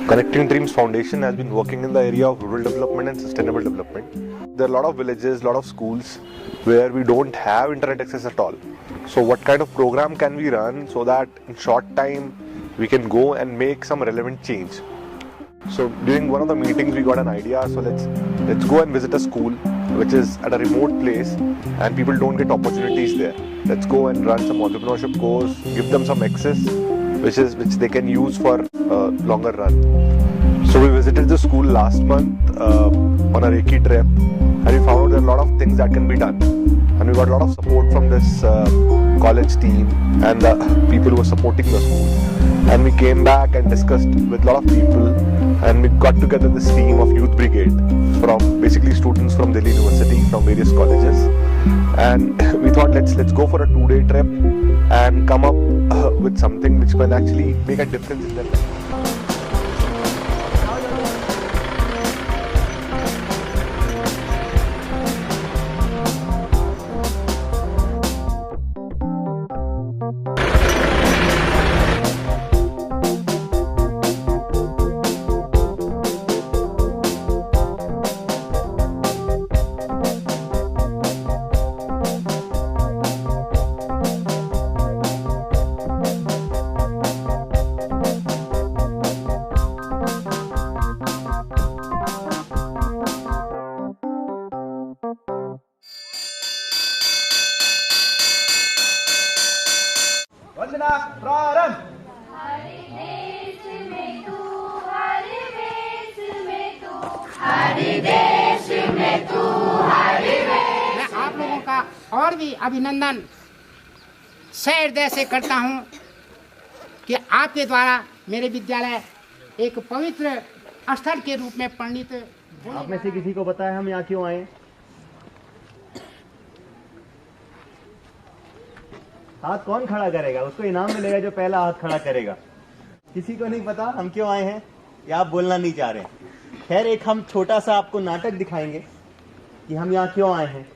Connecting Dreams Foundation has been working in the area of rural development and sustainable development. There are a lot of villages, a lot of schools where we don't have internet access at all. So what kind of program can we run so that in short time we can go and make some relevant change? So during one of the meetings we got an idea, so let's go and visit a school which is at a remote place and people don't get opportunities there. Let's go and run some entrepreneurship course, give them some access which they can use for longer run. So we visited the school last month on a recce trip, and we found out there are a lot of things that can be done, and we got a lot of support from this college team and the people who were supporting the school. And we came back and discussed with a lot of people, and we got together this team of youth brigade from basically students from Delhi University, from various colleges, and we thought let's go for a 2-day trip and come up with something which can actually make a difference in their life. वंदना प्रारंभ। हरे देश में तू, हरे देश में तू, हरे देश में तू, हरे देश। मैं आप लोगों का और भी अभिनंदन हृदय से करता हूं कि आपके द्वारा मेरे विद्यालय एक पवित्र स्थल के रूप में परिणित। आप में से किसी को पता है हम यहाँ क्यों आए? हाथ कौन खड़ा करेगा? उसको इनाम मिलेगा जो पहला हाथ खड़ा करेगा। किसी को नहीं पता हम क्यों आए हैं या आप बोलना नहीं चाह रहे? खैर, एक हम छोटा सा आपको नाटक दिखाएंगे कि हम यहाँ क्यों आए हैं।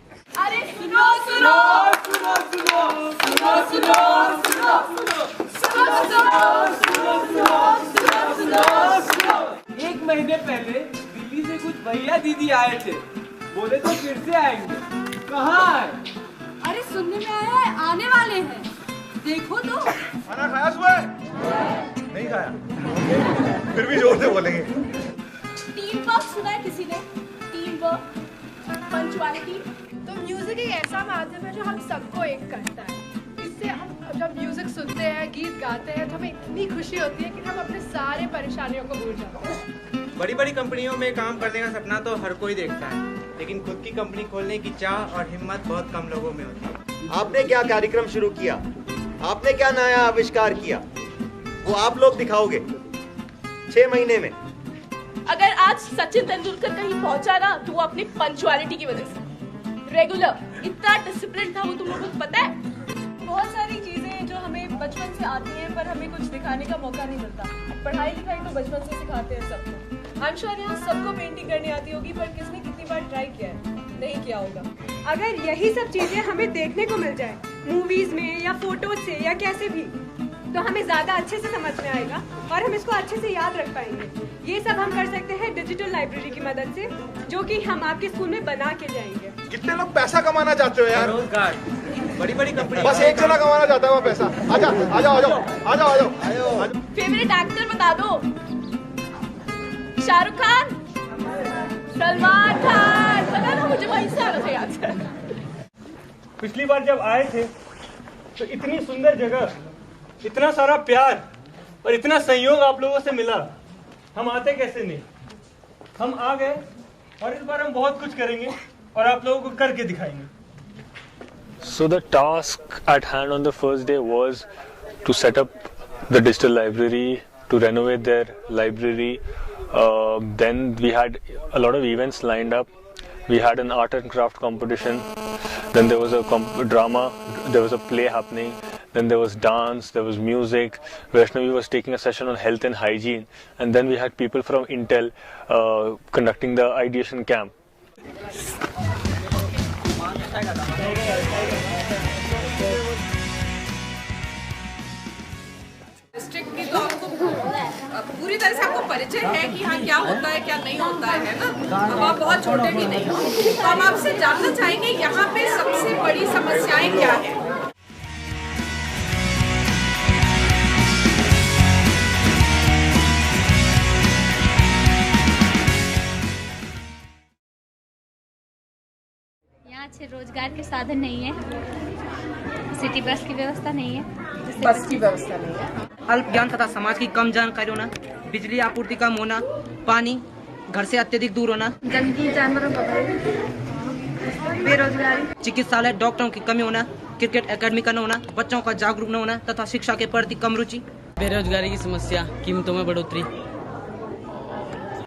अरे सुनो सुनो सुनो सुनो सुनो सुनो सुनो सुनो सुनो सुनो सुनो। एक महीने पहले दिल्ली से कुछ भैया दीदी आए थे, बोले तो फिर से आएंगे। कहाँ है? अरे सुनने में आया है आने वाले हैं, देखो तो। खाना खाया सुबह? नहीं खाया। फिर भी जोर से बोलेंगे। टीम वर्क सुना है किसी ने? Team work, punctuality. तो म्यूजिक एक ऐसा माध्यम है जो हम सबको एक करता है। इससे हम जब म्यूजिक सुनते हैं, गीत गाते हैं, तो हमें इतनी खुशी होती है कि हम अपने सारे परेशानियों को भूल जाते हैं। बड़ी बड़ी कंपनियों में काम करने का सपना तो हर कोई देखता है, लेकिन खुद की कंपनी खोलने की चाह और हिम्मत बहुत कम लोगों में होती है। आपने क्या कार्यक्रम शुरू किया? आपने क्या नया आविष्कार किया? वो आप लोग दिखाओगे 6 महीने में। अगर आज सचिन तेंदुलकर कहीं पहुंचा ना, तो वो अपनी पंक्चुअलिटी की वजह से। रेगुलर, इतना डिसिप्लिन था वो, तुम लोगों को पता है? बहुत सारी चीजें जो हमें बचपन से आती हैं, पर हमें कुछ दिखाने का मौका नहीं मिलता। पढ़ाई लिखाई तो बचपन से सिखाते हैं सबको। आई एम श्योर यहाँ सबको पेंटिंग करनी आती होगी, पर किसने कितनी बार ट्राई किया है? नहीं किया होगा। अगर यही सब चीजें हमें देखने को मिल जाए मूवीज में या फोटोज से या कैसे भी, तो हमें ज्यादा अच्छे से समझ में आएगा और हम इसको अच्छे से याद रख पाएंगे। ये सब हम कर सकते हैं डिजिटल लाइब्रेरी की मदद से, जो कि हम आपके स्कूल में बना के जाएंगे। कितने लोग पैसा कमाना चाहते हो यार? रोजगार, बड़ी बड़ी कंपनी। बस एक जना कमाना चाहता है वो पैसा। आजा आजा आजा आजा आजा। फेवरेट एक्टर बता दो। शाहरुख खान, सलमान खान, पता ना, मुझे वहीं से आ रहा था याद से। पिछली बार जब आए थे तो इतनी सुंदर जगह, इतना सारा प्यार और इतना सहयोग आप लोगों से मिला, हम आते कैसे नहीं। हम आ गए और इस बार हम बहुत कुछ करेंगे और आप लोगों को करके दिखाएंगे। So the task at hand on the first day was to set up the digital library, to renovate their library. Then we had a lot of events lined up. We had an art and craft competition. Then there was a drama. There was a play happening. Then there was dance. There was music. Vaishnavi was taking a session on health and hygiene. And then we had people from Intel conducting the ideation camp. District की तो आपको पूरी पूरी तरह से आपको परिचय है कि हाँ क्या होता है क्या नहीं होता है ना, अब आप बहुत छोटे भी नहीं हो, तो हम आपसे जानना चाहेंगे यहाँ पे सबसे बड़ी समस्याएं क्या है। यहाँ अच्छे रोजगार के साधन नहीं है, सिटी बस की व्यवस्था नहीं है, बस की व्यवस्था नहीं है, अल्प ज्ञान तथा समाज की कम जानकारी होना, बिजली आपूर्ति कम होना, पानी घर से अत्यधिक दूर होना, जंगली जानवरों का भय, बेरोजगारी, चिकित्सालय डॉक्टरों की कमी होना, क्रिकेट एकेडमी का न होना, बच्चों का जागरूक न होना तथा शिक्षा के प्रति कम रुचि, बेरोजगारी की समस्या, कीमतों में बढ़ोतरी,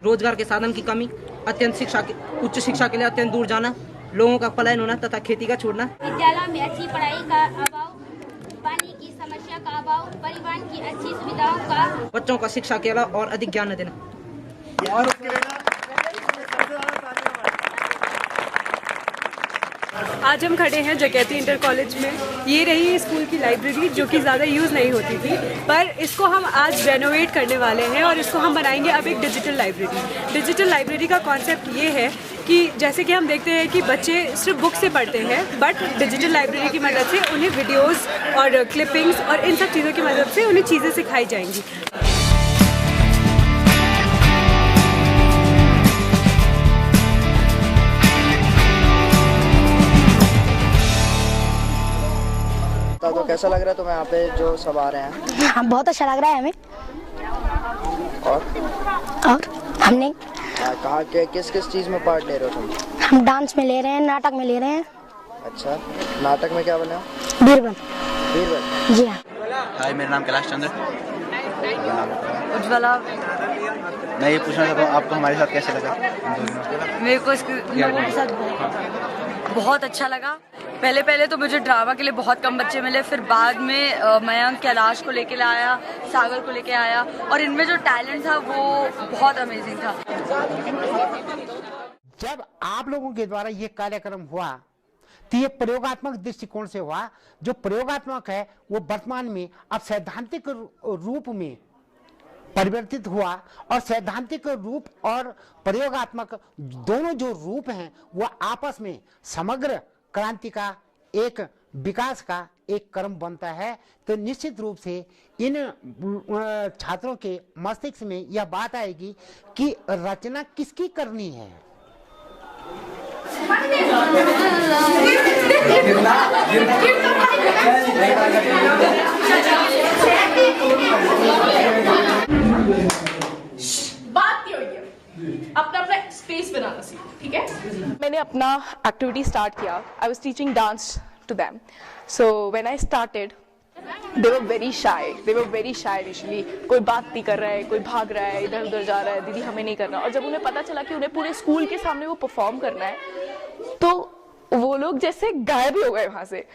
रोजगार के साधन की कमी, उच्च शिक्षा के लिए अत्यंत दूर जाना, लोगों का पलायन होना तथा खेती का छोड़ना, विद्यालय में अच्छी पढ़ाई का अभाव, पानी की समस्या का अभाव, परिवहन की अच्छी सुविधाओं का, बच्चों का शिक्षा के अलावा और अधिक ज्ञान न देना। आज हम खड़े हैं जगैती इंटर कॉलेज में। ये रही स्कूल की लाइब्रेरी जो कि ज़्यादा यूज़ नहीं होती थी, पर इसको हम आज रेनोवेट करने वाले हैं और इसको हम बनाएंगे अब एक डिजिटल लाइब्रेरी। डिजिटल लाइब्रेरी का कॉन्सेप्ट ये है कि जैसे कि हम देखते हैं कि बच्चे सिर्फ बुक से पढ़ते हैं, बट डिजिटल लाइब्रेरी की मदद से उन्हें वीडियोस और क्लिपिंग्स और इन सब चीज़ों की मदद से उन्हें चीज़ें सिखाई जाएंगी। तो कैसा लग रहा है तुम्हें यहाँ पे जो सब आ रहे हैं? हाँ, बहुत अच्छा लग रहा है हमें। और हमने कहा कि किस किस चीज़ में पार्ट ले रहे हो तुम? हम डांस में ले रहे हैं, नाटक में ले रहे हैं। अच्छा, नाटक में क्या बना? बीरबल। बीरबल? जी हाँ। हाय, मेरा नाम कैलाश चंद्र। उज्ज्वला। मैं ये पूछना चाहता हूँ आपको हमारे साथ कैसे लगा? मेरे को लोगों के साथ बहुत अच्छा लगा। पहले तो मुझे ड्रामा के लिए बहुत कम बच्चे मिले, फिर बाद में मयंक कैलाश को लेके आया, सागर को लेके आया, और इनमें जो टैलेंट था वो बहुत अमेजिंग था। जब आप लोगों के द्वारा ये कार्यक्रम हुआ तो ये प्रयोगात्मक दृष्टिकोण से हुआ। जो प्रयोगात्मक है वो वर्तमान में अब सैद्धांतिक रूप में परिवर्तित हुआ, और सैद्धांतिक रूप और प्रयोगात्मक दोनों जो रूप हैं वो आपस में समग्र क्रांति का एक विकास का एक क्रम बनता है। तो निश्चित रूप से इन छात्रों के मस्तिष्क में यह बात आएगी कि रचना किसकी करनी है। अपना अपना स्पेस बनाना सीखो, ठीक है? मैंने अपना एक्टिविटी स्टार्ट किया। I was teaching dance to them, so when I started they were very shy initially. कोई बात नहीं कर रहा है, कोई भाग रहा है, इधर उधर जा रहा है, दीदी हमें नहीं करना। और जब उन्हें पता चला कि उन्हें पूरे स्कूल के सामने वो परफॉर्म करना है, तो वो लोग जैसे गायब ही हो गए वहां से।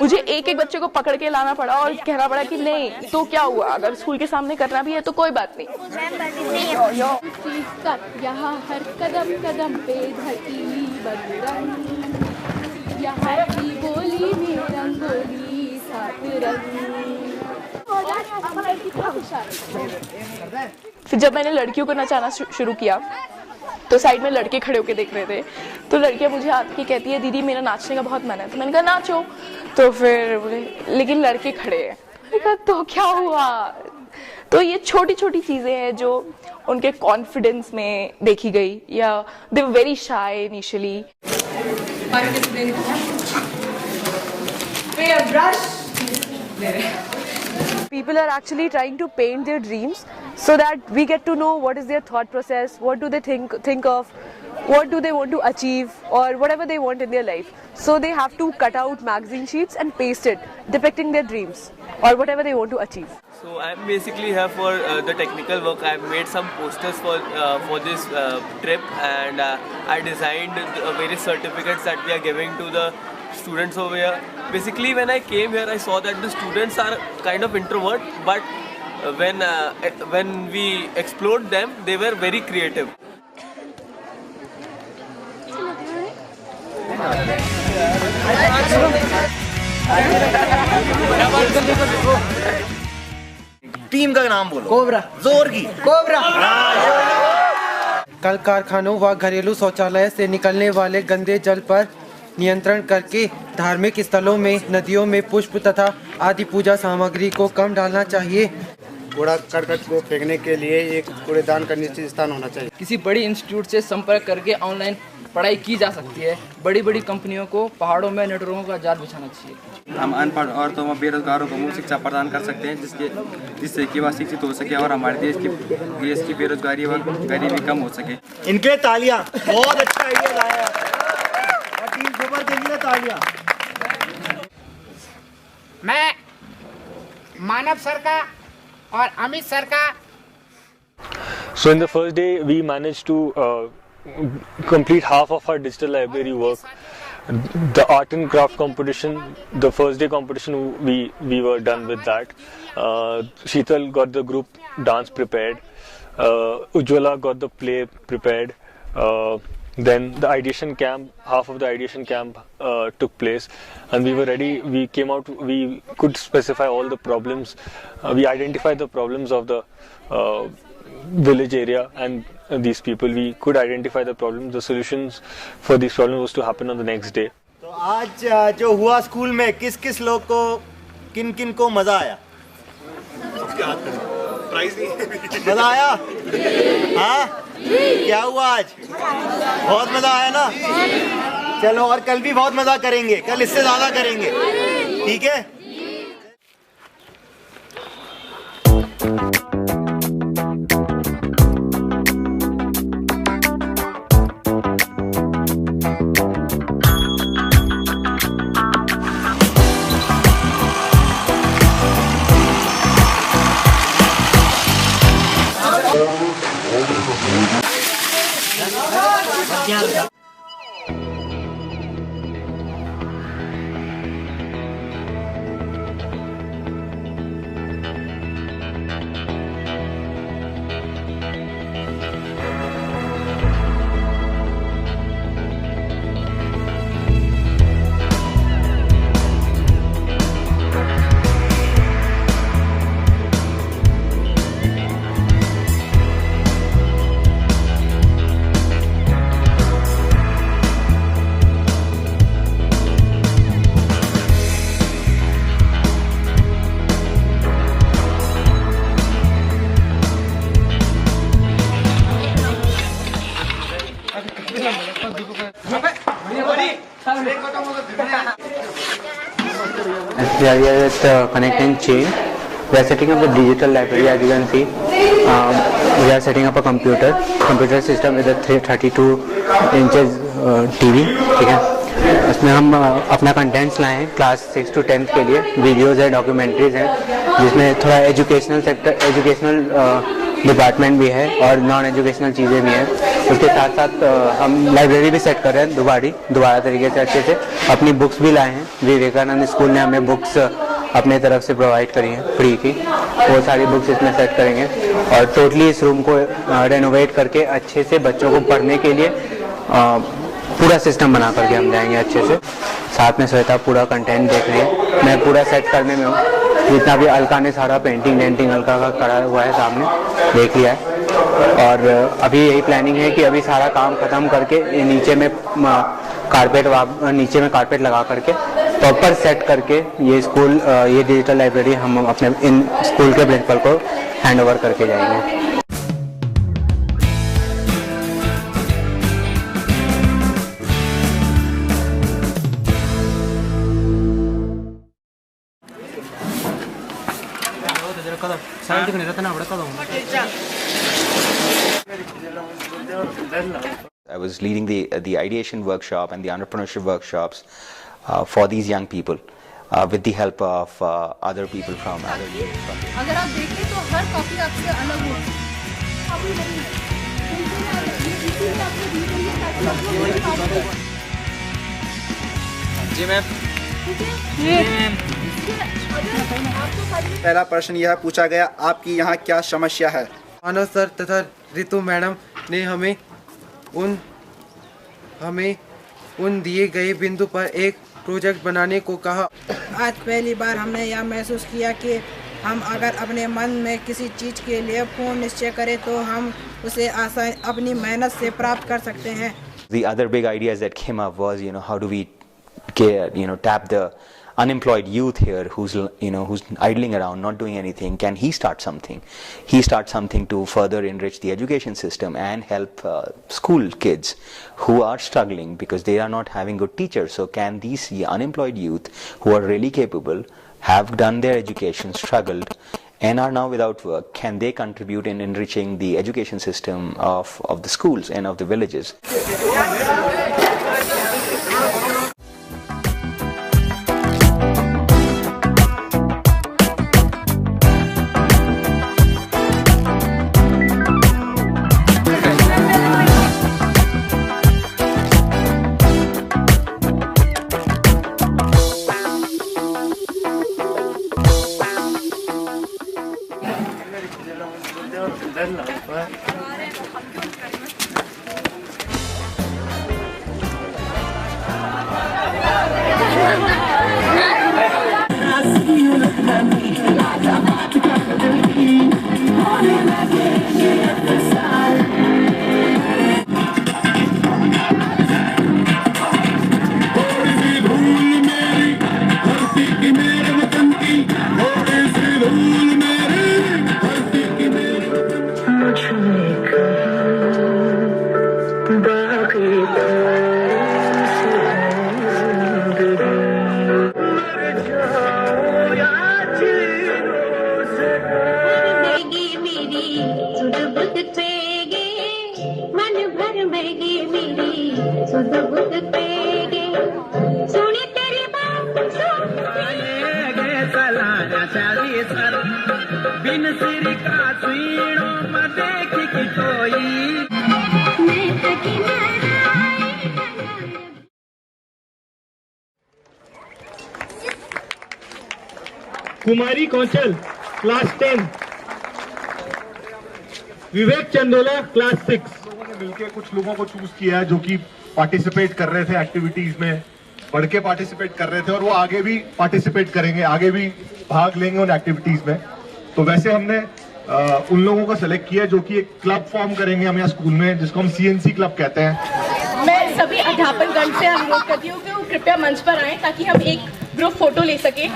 मुझे एक एक बच्चे को पकड़ के लाना पड़ा और कहना पड़ा कि नहीं तो क्या हुआ, अगर स्कूल के सामने करना भी है तो कोई बात नहीं। यहाँ हर कदम कदम पे धरती बदरंग, यहाँ की बोली में रंगोली साथ रंग। फिर जब मैंने लड़कियों को नचाना शुरू किया तो साइड में लड़के खड़े होके देख रहे थे, तो लड़कियां मुझे आके कहती है दीदी मेरा नाचने का बहुत मन है। तो मैंने कहा नाचो, तो फिर बोले लेकिन लड़के खड़े हैं। मैंने कहा तो क्या हुआ। तो ये छोटी छोटी चीजें हैं जो उनके कॉन्फिडेंस में देखी गई, या they were very shy initially. People are actually trying to paint their dreams so that we get to know what is their thought process, what do they think of, what do they want to achieve, or whatever they want in their life. So they have to cut out magazine sheets and paste it, depicting their dreams or whatever they want to achieve. So I'm basically here for the technical work. I've made some posters for this trip, and I designed various certificates that we are giving to the students over here. Basically, when I came here, I saw that the students are kind of introvert, but when we explored them, they were very creative. Team का नाम बोलो। Cobra. जोर की। Cobra. कल कारखानों व घरेलू शौचालय से निकलने वाले गंदे जल पर नियंत्रण करके धार्मिक स्थलों में, नदियों में पुष्प तथा आदि पूजा सामग्री को कम डालना चाहिए। कूड़ा करकट को फेंकने के लिए एक कूड़ेदान का निश्चित स्थान होना चाहिए। किसी बड़ी इंस्टीट्यूट से संपर्क करके ऑनलाइन पढ़ाई की जा सकती है। बड़ी बड़ी कंपनियों को पहाड़ों में नेटवर्कों का जाल बिछाना चाहिए। हम अनपढ़ औरतों व बेरोजगारों को मुफ्त शिक्षा प्रदान कर सकते हैं, जिससे कि वह शिक्षित हो सके और हमारे देश की बेरोजगारी व गरीबी कम हो सके। इनके तालियां, बहुत अच्छा आइडिया लाया और टीम सुपर के लिए तालियां। मैं मानव सर का और अमित सर का। So in the first day we managed to complete half of our digital library work. The art and craft competition, the first day competition, we were done with that. Sheetal got the group dance prepared. Ujjwala got the play prepared. Then the ideation camp, half of the ideation camp took place, and we were ready. We came out, we could specify all the problems. We identified the problems of the village area and these people. We could identify the problems. The solutions for these problems was to happen on the next day. तो आज जो हुआ school में, किस किस लोग को, किन किन को मजा आया? प्राइज नहीं। मजा आया? हाँ? क्या हुआ आज? बहुत मजा आया ना? चलो, और कल भी बहुत मजा करेंगे, कल इससे ज्यादा करेंगे, ठीक है? We are here at Connect and Chain. We are setting up a digital library. As you can see, we are setting up a computer system with a 32 inches TV. ठीक है, उसमें हम अपना कंटेंट्स लाए हैं क्लास 6 to 10th के लिए। Videos है, डॉक्यूमेंट्रीज हैं, जिसमें थोड़ा एजुकेशनल डिपार्टमेंट भी है और नॉन एजुकेशनल चीज़ें भी हैं। उसके साथ साथ हम लाइब्रेरी भी सेट कर रहे हैं दोबारा तरीके से अच्छे से। अपनी बुक्स भी लाए हैं, विवेकानंद स्कूल ने हमें बुक्स अपने तरफ से प्रोवाइड करी हैं फ्री की, वो सारी बुक्स इसमें सेट करेंगे और टोटली इस रूम को रेनोवेट करके अच्छे से बच्चों को पढ़ने के लिए पूरा सिस्टम बना करके हम जाएंगे अच्छे से। साथ में श्वेता पूरा कंटेंट देख रही है, मैं पूरा सेट करने में हूँ। जितना भी अलका ने सारा पेंटिंग अलका का करा हुआ है, सामने देख लिया है। और अभी यही प्लानिंग है कि अभी सारा काम खत्म करके नीचे में कारपेट लगा करके प्रॉपर सेट करके ये डिजिटल लाइब्रेरी हम अपने इन स्कूल के प्रिंसिपल को हैंड ओवर करके जाएंगे। I was leading the ideation workshop and the entrepreneurship workshops for these young people with the help of other people from other units. अगर आप देखें तो हर कॉपी आपसे अलग होगी। जी मैम। पहला प्रश्न यह पूछा गया, आपकी यहाँ क्या समस्या है? मानव सर तथा रितु मैडम ने हमें उन दिए गए बिंदु पर एक प्रोजेक्ट बनाने को कहा। आज पहली बार हमने यह महसूस किया कि हम अगर अपने मन में किसी चीज़ के लिए पूर्ण निश्चय करें तो हम उसे आसान अपनी मेहनत से प्राप्त कर सकते हैं। The other big ideas that came up was, how do we tap the unemployed youth here who's idling around, not doing anything. Can he start something? He starts something to further enrich the education system and help school kids who are struggling because they are not having good teachers. So can these unemployed youth who are really capable, have done their education, struggled, and are now without work, can they contribute in enriching the education system of the schools and of the villages? Kumari Kaunchal class 10, Vivek Chandola class 6। मिलके कुछ लोगों को choose किया है जो कि participate कर रहे थे एक्टिविटीज में, बढ़ के पार्टिसिपेट कर रहे थे और वो आगे भी पार्टिसिपेट करेंगे, आगे भी भाग लेंगे उन एक्टिविटीज में। तो वैसे हमने उन लोगों को सेलेक्ट किया जो कि एक क्लब फॉर्म करेंगे हम यहाँ स्कूल में, जिसको हम CNC क्लब कहते हैं। मैं सभी अध्यापकगण से अनुरोध करती हूँ कि वो कृपया मंच पर आएं ताकि हम एक ग्रुप फोटो ले सकें।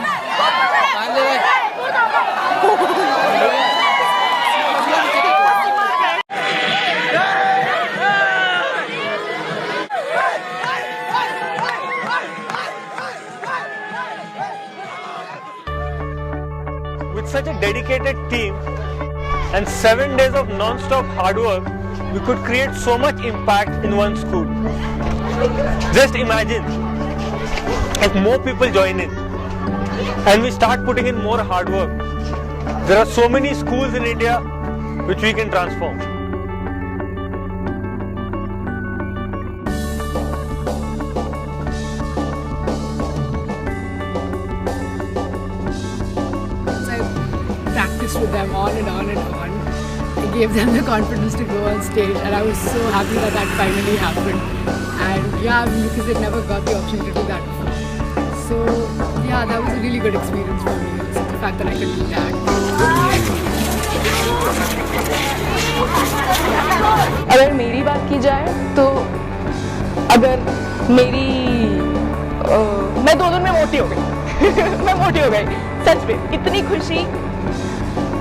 With such a dedicated team and 7 days of non-stop hard work, we could create so much impact in one school. Just imagine if more people join in and we start putting in more hard work. There are so many schools in India which we can transform. Practiced with them on and on and on. I gave them the confidence to go on stage, and I was so happy that that finally happened. And yeah, because they never got the option to do that before. So yeah, that was a really good experience for me. So the fact that I could do that. अगर मेरी बात की जाए तो अगर मेरी मैं 2 दिन में मोटी हो गई मैं मोटी हो गई, सच में इतनी खुशी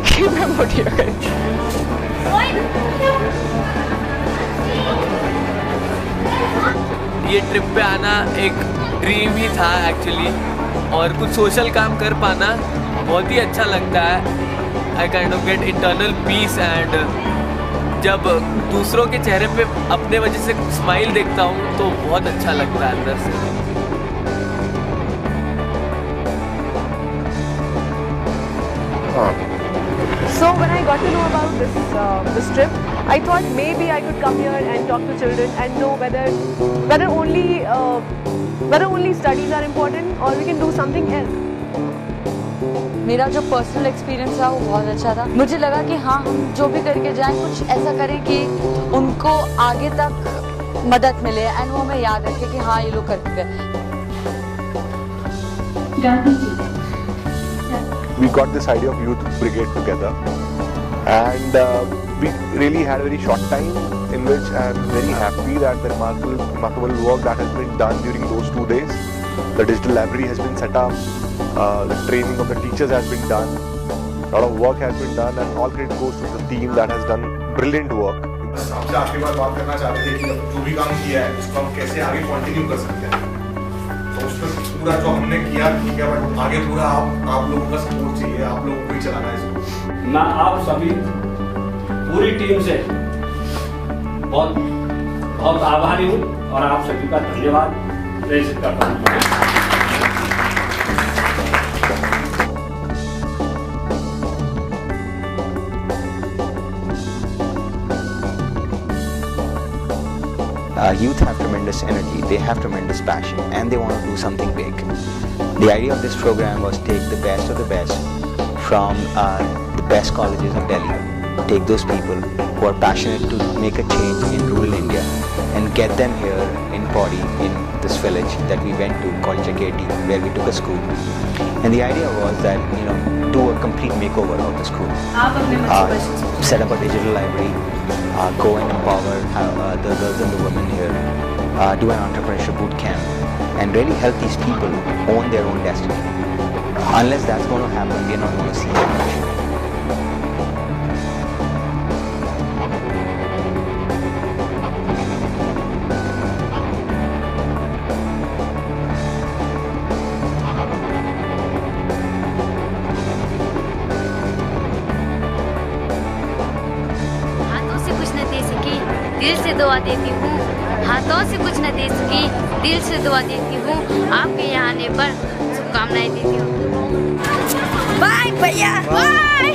कि मैं मोटी हो गई। ये ट्रिप पे आना एक ड्रीम ही था एक्चुअली, और कुछ सोशल काम कर पाना बहुत ही अच्छा लगता है। I kind of get internal peace, and जब दूसरों के चेहरे पे अपने वजह से स्माइल देखता हूँ तो बहुत अच्छा लगता है अंदर से। So when I got to know about this trip, I thought maybe I could come here and talk to children and know whether only studies are important or we can do something else. मेरा जो personal experience था वो बहुत अच्छा था। मुझे लगा कि हाँ, हम जो भी करके जाएं कुछ ऐसा करें कि उनको आगे तक मदद मिले एंड वो हमें याद रखे कि हाँ ये लोग करके गए। We got this idea of youth brigade together, and we really had a very short time in which I am very happy that the remarkable work that has been done during those 2 days. The digital library has been set up, the training of the teachers has been done, a lot of work has been done, and all credit goes to the team that has done brilliant work. आपसे आखिरी बार बात करना चाहते थे कि जो भी काम किया है उसको हम कैसे आगे कंटिन्यू कर सकते हैं। तो उसमें पूरा जो हमने किया ठीक है, बट आगे पूरा आप लोगों का सपोर्ट चाहिए, आप लोगों को ही चलाना है इसको। मैं आप सभी पूरी टीम से बहुत बहुत आभारी हूँ और आप सभी का धन्यवाद प्रेषित करता हूँ। Youth have tremendous energy, they have tremendous passion, and they want to do something big. The idea of this program was take the best of the best from the best colleges of Delhi, take those people who are passionate to make a change in rural India and get them here in Pori, in this village that we went to called Jaketi, where we took a school. And the idea was that, do a complete makeover of the school. Set up a digital library, go and empower the girls and the women here, do an entrepreneurship boot camp, and really help these people own their own destiny. Unless that's going to happen, we're not going to see that much. दिल से दुआ देती हूँ, हाथों से कुछ न दे सकी, दिल से दुआ देती हूँ, आपके यहाँ आने पर शुभकामनाएं देती हूँ। बाय भैया, बाय।